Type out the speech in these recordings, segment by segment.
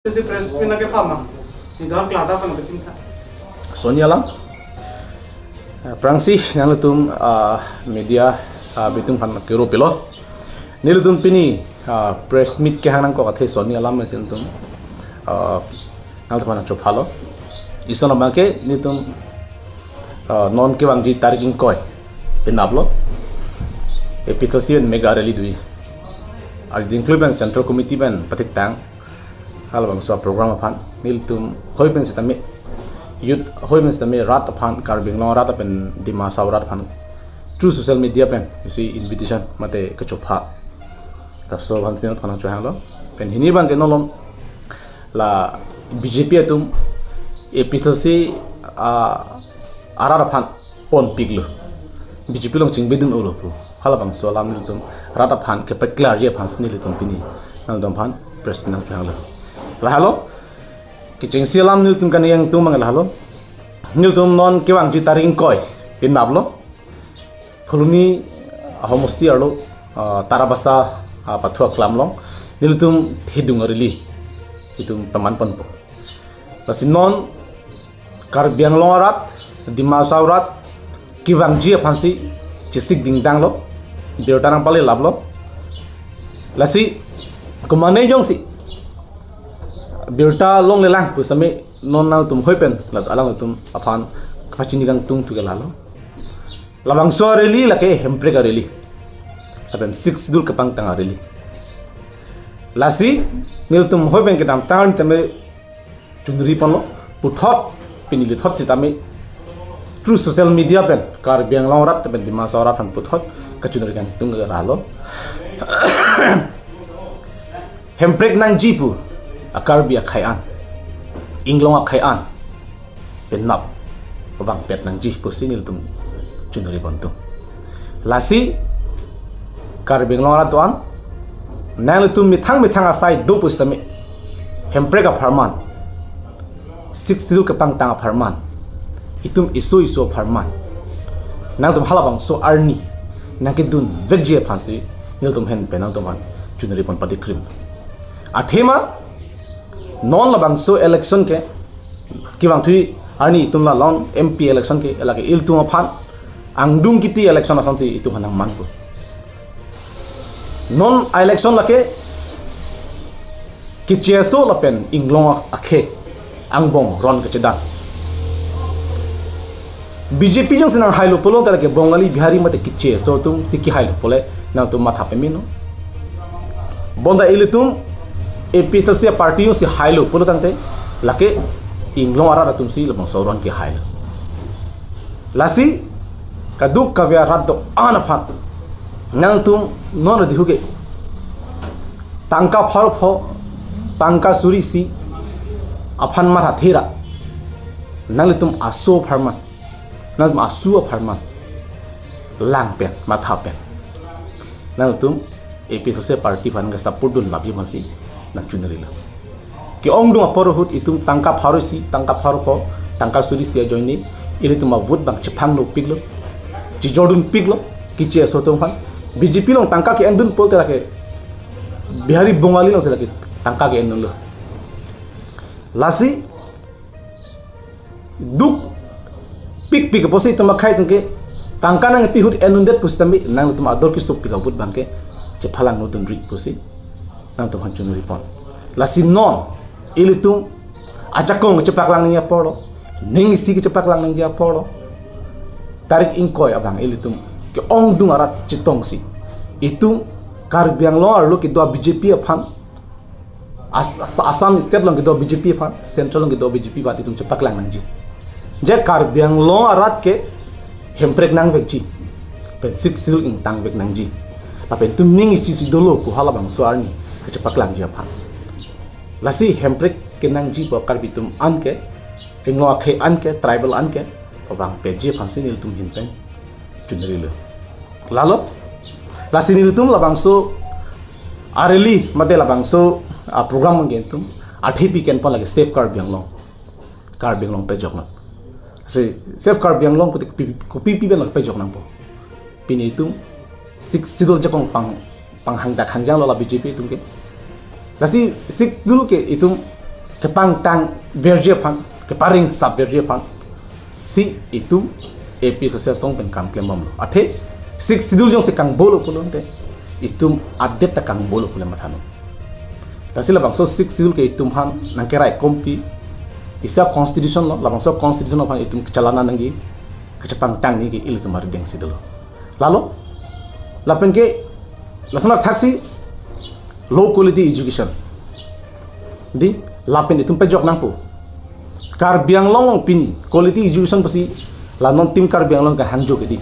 जैसे press pin के पामा इधर क्लाटा सन के चिंता Sonia lang prangsi nang lutum media bitung pan kero pelo nilutum pini press meet ke hanang ko kathe Sonia lam mesin tum nang pan chop halo isona make nitum non ke wangji targing koi pinablo episode 7 mega rally dui ar include central committee ben patik tang hal bang so program pan niltum hoi pen sitame youth hoi men sitame rat pan karbing long rat pen dima saurat pan through social media pen you see invitation mate kachopha ta so ban sin pan cho halo pen hini bang ke nolom la bjp atum episode si arar pan on piglo bjp long chingbedun olopu hala bang so lam niltum rat pan ke peklar je pan snilitum pini nang dom pan press nang cho halo la halo kiching silam niltum kan yang tu mangal halo niltum non kewang ji taring koi pinablo khuluni homosti arlo tarabasa pathua klamlong niltum thidung rili itum paman panpo lasinon karbiang longarat dimasaurat kiwang ji phansi chisik dingdang lo beotanang pale lablo lasi kumane jong si birta long lelang pusame non nal tum hoipen la alang tum aphan khachini gang tung tu galalo labang so reli lake hempre ga reli abem 6 dul kapang tanga reli lasi nil tum hoipen ke dam tan tame chunri panlo puthot pinili thot sitame through social media pen kar biang long rat ben dima sawra phan puthot kachunri gang tung galalo hemprek nang jipu akarbi akhayan inglong akhayan penap wang pet nang ji posinil tum chunuri bantu lasi karbi inglong ratuan nang tum mithang asai do pustame hemprega farman 60 ka pang tanga farman itum iso farman nang tum halabang so arni nang kidun vegje phansi nil tum hen penang tum chunuri pan pati krim athema non labang so election ke kiwang thui ani tumla long mp election ke elake il tuma phan angdung kiti election asansi itu hanang manpo non election lake kicheso lapen inglong akhe angbong ron kechedang bjp jong senang hailo polong ta ke bongali bihari mate kicheso tum siki hailo pole nang tum matha pemino bonda ilitum episode se party si hailo polo tangte lake inglong ara tum si labang sauron ke hailo lasi kaduk kavya raddo ana phan nang tum non dihuge tangka pharo pho tangka suri si aphan matha thera nang tum aso pharman nang asu pharman lang pen matha pen nang tum episode se party phan ga support dun labi masi nang chunrila ki ongdung aporohut itum tangka pharosi tangka pharopo tangka surisi joini ile tuma vote bang chphang no piglo ji jodun piglo ki che sotom fan bjp long tangka ki endun polte lake bihari bongali long se lake tangka ki endun lo lasi duk pik posi tuma khai tungke tangka nang pihut endun det pustami nang tuma ador ki sop pika vote bangke che phalang no dun ri posi nang tum hancun ripon lasi non ilitum ajakong cepak lang niya polo ning isi ke cepak lang niya polo tarik ingkoy abang ilitum ke ong dung arat citong si itu karbiang lo arlo ki do bjp aphan asam state long ki do bjp aphan central long ki do bjp ba itum cepak lang nangji je karbiang lo arat ke hemprek nang vekji pen 6 ing tang vek nangji apen tum ning isi si dolo ku halabang so arni cepak lang ji aphan lasi hemprek kenang ji bakar bitum anke englo akhe anke tribal anke obang peji phansi nil tum hinpen chunrilo lalo lasi nil tum labang so areli mate labang so program ngen tum athipi ken pa lage safeguard bianglong pe jokna se safeguard bianglong ko pi ben lage pe jokna po pini tum 6 sidol jakong pang hang da khanjang lola bjp tum ke lasi 6 dulu ke itu ke pang tang verje phan ke paring sub verje phan si itu AP social song pen kam klemam athe 6 sidul jong se kang bolo pulonte itum update ta kang bolo pule mathano tasila bangso 6 sidul ke itum han nangkerai kompi isa constitution lo labang so constitution of itum chalana nangi kachapang tang ni ke ilitum mar deng sidul lalo lapen ke lasana thaksi low quality education di lapen itum pe jok nangpo kar biang long pini quality education pasi la non tim kar biang long ka hangjo ke di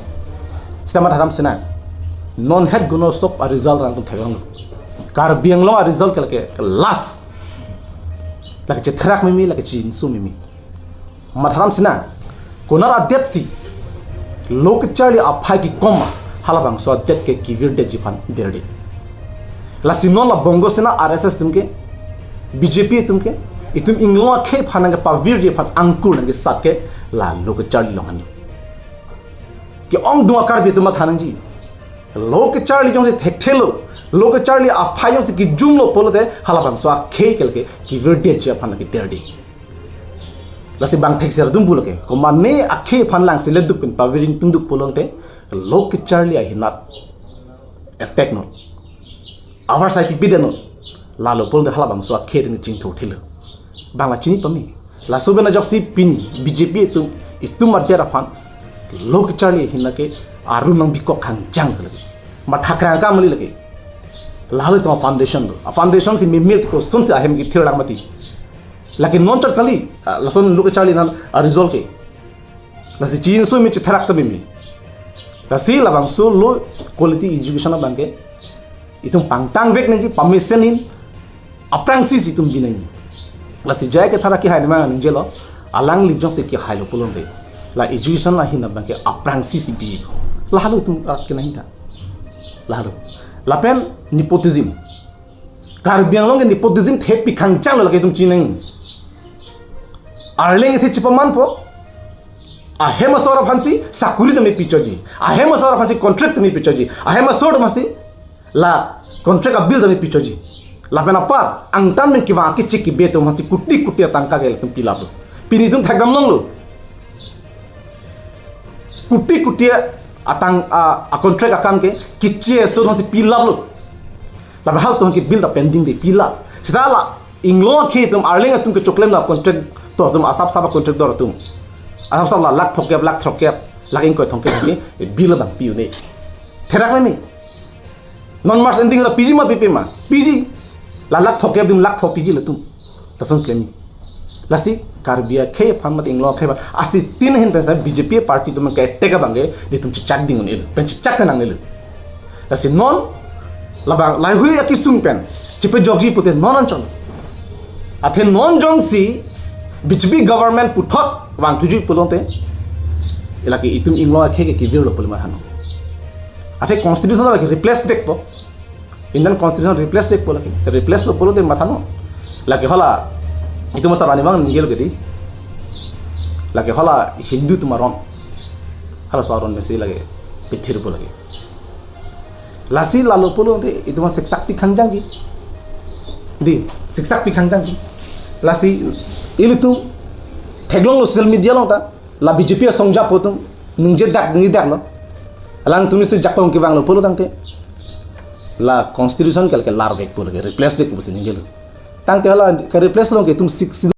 sistema haram sena non head guno sop a result rang tum thayong kar biang long a result ke last laki cetrak mimi laki cin su mimi matharam sina konar adet si lok chali aphai ki koma halabang so adet ke kivir de jipan derdi la sinon la bongo sina RSS tumke BJP tumke itum inglo khe phanang pa vir je phan angkur nang sat ke la lok chali longan ki ong du akar bi tuma thanang ji lok chali jong se thekthelo lok chali aphai jong se ki jumlo polote halabang so khe kelke ki vir de je phan ki derdi la se bang thek ser dum buloke ko manne akhe phan lang se leduk pin pavirin tunduk polonte lok chali a hinat attack no our sai pi de no la lo polonte halabang so khe tin ching tho thilo bangla chini pami la sobena joksi pini BJP itum adera phan lok chali hinake aru nang biko khang jang lagi mathakra ka mali lagi lalu to foundation si mimil ko sun se ahem ki thirang mati lakin non chot kali lason lok chali nan a result ke la si chin so mi chitharak ta mimi la si labang so low quality education bangke itum pangtang vek nagi permission in aprang si itum binangi la si jay ke thara ki haidma ninjelo alang li jong se ki hailo pulon de la education la hinda bangke aprang si bi la halu tum ke nahi ta la halu la pen nepotism kar biang long nepotism the pi khang chang la ke tum chineng arleng the chipaman po a hema sora phansi sakuri de me pichoji a hema sora phansi contract me pichoji a hema sora masi la contract a bill de me pichoji la pena par ang tan men ki wa ki chiki beto masi kutti tangka gel tum pilab pini tum thagam long lo kutti atang a contract akam ke kichie so masi pilab lo la hal tum ki bill da pending de pilab sidala inglo ki tum arling tum ke choklem la contract to tum asap saba contract dor tum asap sab la lak thokep laking ko thongke ke bill bang piu ne therak ni non mars ending la PG ma BP ma PG la lak thokep dim lak thok PG la tum tason klemi lasi karbia khe phammat inglo khe asi tin hin pesa BJP party tum ke tega bange di tum chak ding ne pen chak nang ne lasi non la bang lai hui aki sung pen chipe jogji pute non chon athe non jong si BJP government puthot wang tuju pulonte elaki itum inglo khe ke virlo pulma hano athe constitution la replace dek po Indian constitution replace dek po laki replace lo polote mathano laki hola itu masa rani bang ningel gedi laki hola hindu tumaron hala soron mesi lagi pithir po lagi lasi lalo polote itu mas seksak pi khangjang ji di seksak pi khangjang ji lasi ilutu theglong lo social media long ta la BJP songja potum ningje dak ni dak lo alang tumi se jakpong ki bang lo polo tangte la constitution kel ke lar vek polo ke replace dek bus ningel tangte hala ka replace long ke tum 6